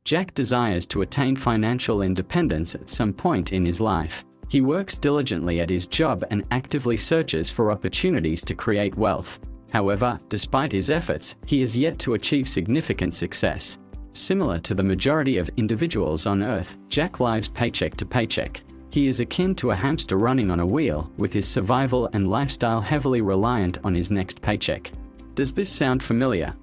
Jack desires to attain financial independence at some point in his life. He works diligently at his job and actively searches for opportunities to create wealth. However, despite his efforts, he is yet to achieve significant success. Similar to the majority of individuals on Earth, Jack lives paycheck to paycheck. He is akin to a hamster running on a wheel, with his survival and lifestyle heavily reliant on his next paycheck. Does this sound familiar?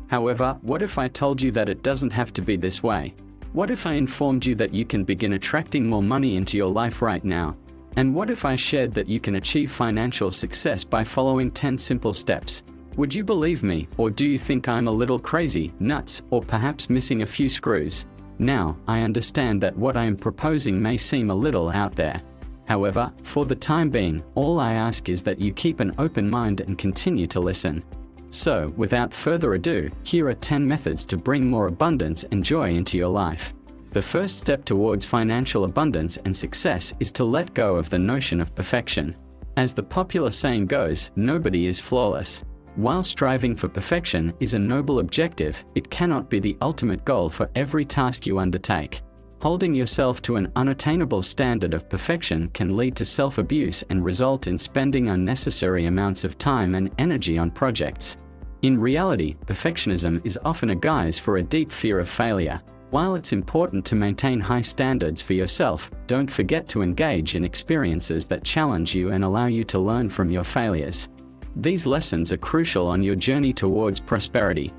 However, what if I told you that it doesn't have to be this way? What if I informed you that you can begin attracting more money into your life right now? And what if I shared that you can achieve financial success by following 10 simple steps? Would you believe me, or do you think I'm a little crazy, nuts, or perhaps missing a few screws? Now, I understand that what I am proposing may seem a little out there. However, for the time being, all I ask is that you keep an open mind and continue to listen. So, without further ado, here are 10 methods to bring more abundance and joy into your life. The first step towards financial abundance and success is to let go of the notion of perfection. As the popular saying goes, nobody is flawless. While striving for perfection is a noble objective, it cannot be the ultimate goal for every task you undertake. Holding yourself to an unattainable standard of perfection can lead to self-abuse and result in spending unnecessary amounts of time and energy on projects. In reality, perfectionism is often a guise for a deep fear of failure. While it's important to maintain high standards for yourself, don't forget to engage in experiences that challenge you and allow you to learn from your failures. These lessons are crucial on your journey towards prosperity.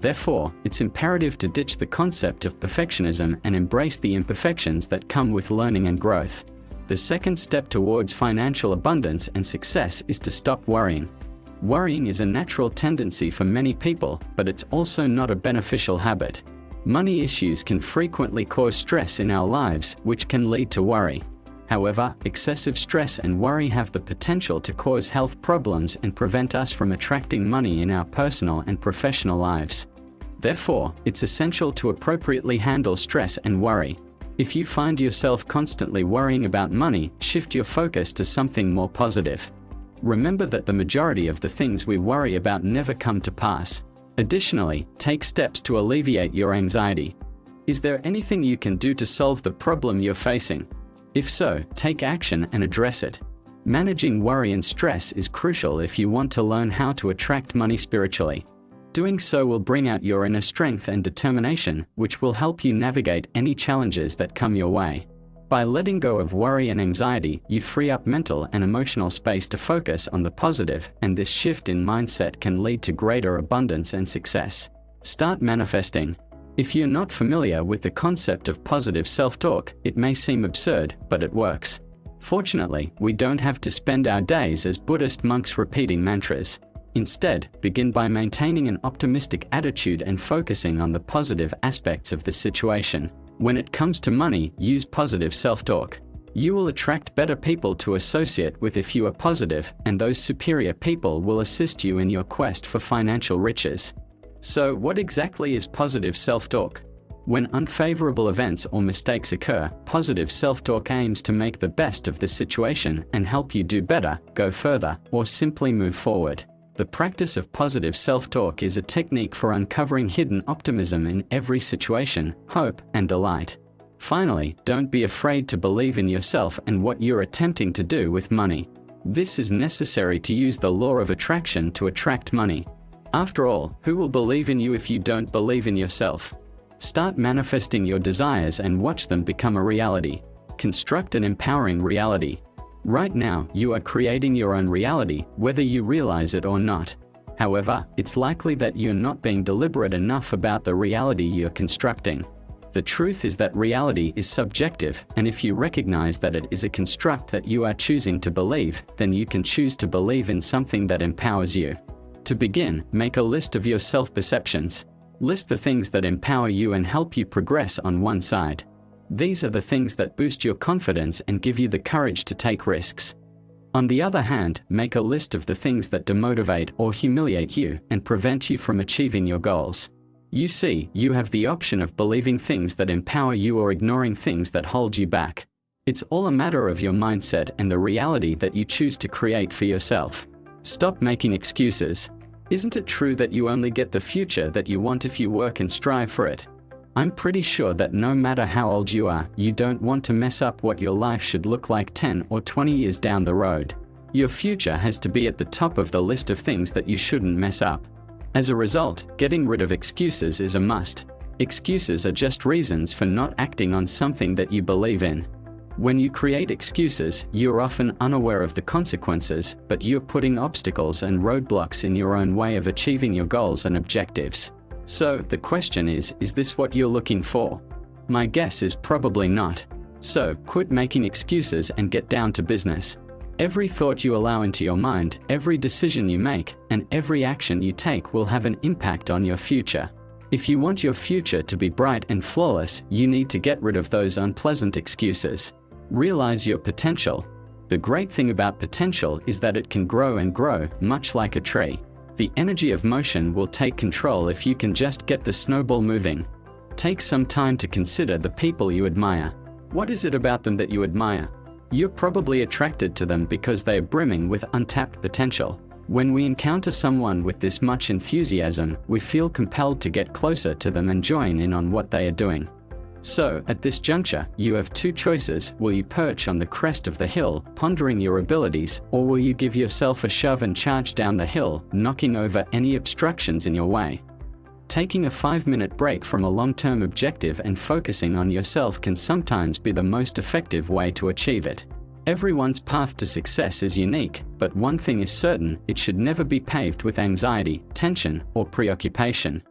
Therefore, it's imperative to ditch the concept of perfectionism and embrace the imperfections that come with learning and growth. The second step towards financial abundance and success is to stop worrying. Worrying is a natural tendency for many people, but it's also not a beneficial habit. Money issues can frequently cause stress in our lives, which can lead to worry. However, excessive stress and worry have the potential to cause health problems and prevent us from attracting money in our personal and professional lives. Therefore, it's essential to appropriately handle stress and worry. If you find yourself constantly worrying about money, shift your focus to something more positive. Remember that the majority of the things we worry about never come to pass. Additionally, take steps to alleviate your anxiety. Is there anything you can do to solve the problem you're facing? If so, take action and address it. Managing worry and stress is crucial if you want to learn how to attract money spiritually. Doing so will bring out your inner strength and determination, which will help you navigate any challenges that come your way. By letting go of worry and anxiety, you free up mental and emotional space to focus on the positive, and this shift in mindset can lead to greater abundance and success. Start manifesting. If you're not familiar with the concept of positive self-talk, it may seem absurd, but it works. Fortunately, we don't have to spend our days as Buddhist monks repeating mantras. Instead, begin by maintaining an optimistic attitude and focusing on the positive aspects of the situation. When it comes to money, use positive self-talk. You will attract better people to associate with if you are positive, and those superior people will assist you in your quest for financial riches. So, what exactly is positive self-talk? When unfavorable events or mistakes occur, positive self-talk aims to make the best of the situation and help you do better, go further, or simply move forward. The practice of positive self-talk is a technique for uncovering hidden optimism in every situation, hope, and delight. Finally, don't be afraid to believe in yourself and what you're attempting to do with money. This is necessary to use the law of attraction to attract money. After all, who will believe in you if you don't believe in yourself? Start manifesting your desires and watch them become a reality. Construct an empowering reality. Right now, you are creating your own reality, whether you realize it or not. However, it's likely that you're not being deliberate enough about the reality you're constructing. The truth is that reality is subjective, and if you recognize that it is a construct that you are choosing to believe, then you can choose to believe in something that empowers you. To begin, make a list of your self-perceptions. List the things that empower you and help you progress on one side. These are the things that boost your confidence and give you the courage to take risks. On the other hand, make a list of the things that demotivate or humiliate you and prevent you from achieving your goals. You see, you have the option of believing things that empower you or ignoring things that hold you back. It's all a matter of your mindset and the reality that you choose to create for yourself. Stop making excuses. Isn't it true that you only get the future that you want if you work and strive for it? I'm pretty sure that no matter how old you are, you don't want to mess up what your life should look like 10 or 20 years down the road. Your future has to be at the top of the list of things that you shouldn't mess up. As a result, getting rid of excuses is a must. Excuses are just reasons for not acting on something that you believe in. When you create excuses, you're often unaware of the consequences, but you're putting obstacles and roadblocks in your own way of achieving your goals and objectives. So, the question is this what you're looking for? My guess is probably not. So, quit making excuses and get down to business. Every thought you allow into your mind, every decision you make, and every action you take will have an impact on your future. If you want your future to be bright and flawless, you need to get rid of those unpleasant excuses. Realize your potential. The great thing about potential is that it can grow and grow, much like a tree. The energy of motion will take control if you can just get the snowball moving. Take some time to consider the people you admire. What is it about them that you admire? You're probably attracted to them because they are brimming with untapped potential. When we encounter someone with this much enthusiasm, we feel compelled to get closer to them and join in on what they are doing. So, at this juncture, you have two choices. Will you perch on the crest of the hill, pondering your abilities, or will you give yourself a shove and charge down the hill, knocking over any obstructions in your way? Taking a 5-minute break from a long-term objective and focusing on yourself can sometimes be the most effective way to achieve it. Everyone's path to success is unique, but one thing is certain: it should never be paved with anxiety, tension, or preoccupation.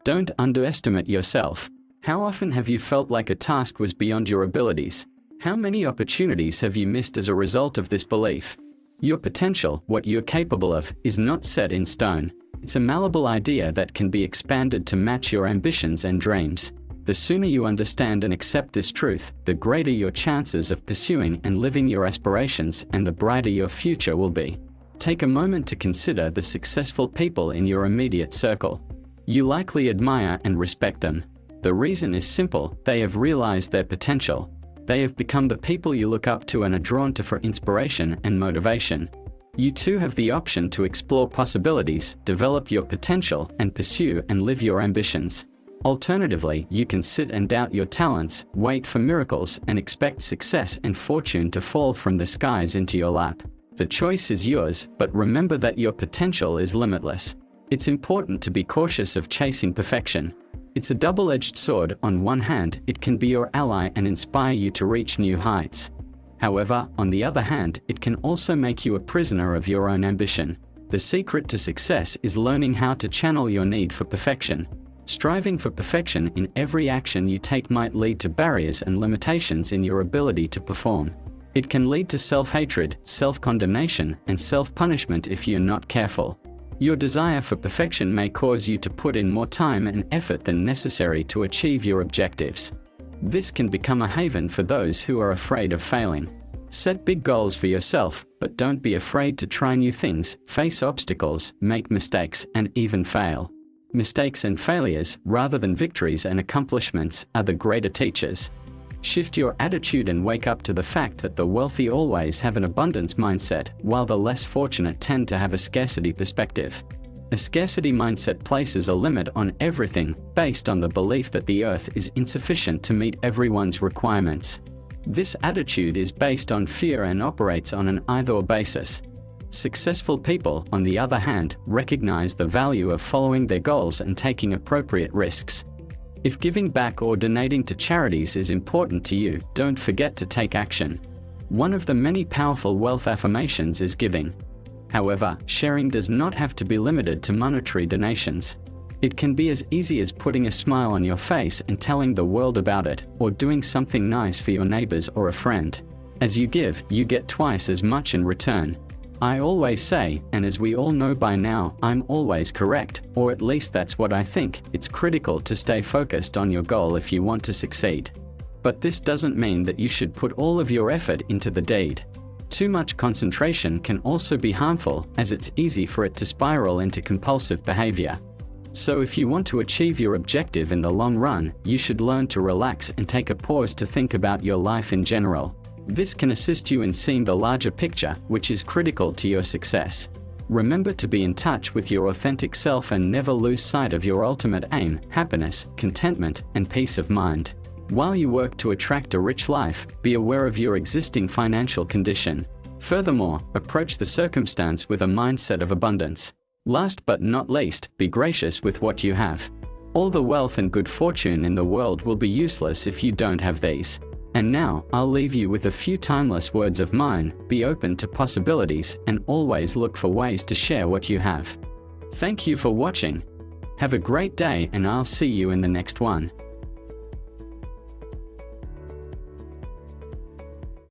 Don't underestimate yourself. How often have you felt like a task was beyond your abilities? How many opportunities have you missed as a result of this belief? Your potential, what you're capable of, is not set in stone. It's a malleable idea that can be expanded to match your ambitions and dreams. The sooner you understand and accept this truth, the greater your chances of pursuing and living your aspirations, and the brighter your future will be. Take a moment to consider the successful people in your immediate circle. You likely admire and respect them. The reason is simple: they have realized their potential. They have become the people you look up to and are drawn to for inspiration and motivation. You too have the option to explore possibilities, develop your potential, and pursue and live your ambitions. Alternatively, you can sit and doubt your talents, wait for miracles, and expect success and fortune to fall from the skies into your lap. The choice is yours, but remember that your potential is limitless. It's important to be cautious of chasing perfection. It's a double-edged sword. On one hand, it can be your ally and inspire you to reach new heights. However, on the other hand, it can also make you a prisoner of your own ambition. The secret to success is learning how to channel your need for perfection. Striving for perfection in every action you take might lead to barriers and limitations in your ability to perform. It can lead to self-hatred, self-condemnation, and self-punishment if you're not careful. Your desire for perfection may cause you to put in more time and effort than necessary to achieve your objectives. This can become a haven for those who are afraid of failing. Set big goals for yourself, but don't be afraid to try new things, face obstacles, make mistakes, and even fail. Mistakes and failures, rather than victories and accomplishments, are the greater teachers. Shift your attitude and wake up to the fact that the wealthy always have an abundance mindset, while the less fortunate tend to have a scarcity perspective. A scarcity mindset places a limit on everything, based on the belief that the earth is insufficient to meet everyone's requirements. This attitude is based on fear and operates on an either-or basis. Successful people, on the other hand, recognize the value of following their goals and taking appropriate risks. If giving back or donating to charities is important to you, don't forget to take action. One of the many powerful wealth affirmations is giving. However, sharing does not have to be limited to monetary donations. It can be as easy as putting a smile on your face and telling the world about it, or doing something nice for your neighbors or a friend. As you give, you get twice as much in return. I always say, and as we all know by now, I'm always correct, or at least that's what I think. It's critical to stay focused on your goal if you want to succeed. But this doesn't mean that you should put all of your effort into the deed. Too much concentration can also be harmful, as it's easy for it to spiral into compulsive behavior. So if you want to achieve your objective in the long run, you should learn to relax and take a pause to think about your life in general. This can assist you in seeing the larger picture, which is critical to your success. Remember to be in touch with your authentic self and never lose sight of your ultimate aim: happiness, contentment, and peace of mind. While you work to attract a rich life, be aware of your existing financial condition. Furthermore, approach the circumstance with a mindset of abundance. Last but not least, be gracious with what you have. All the wealth and good fortune in the world will be useless if you don't have these. And now, I'll leave you with a few timeless words of mine: be open to possibilities and always look for ways to share what you have. Thank you for watching. Have a great day, and I'll see you in the next one.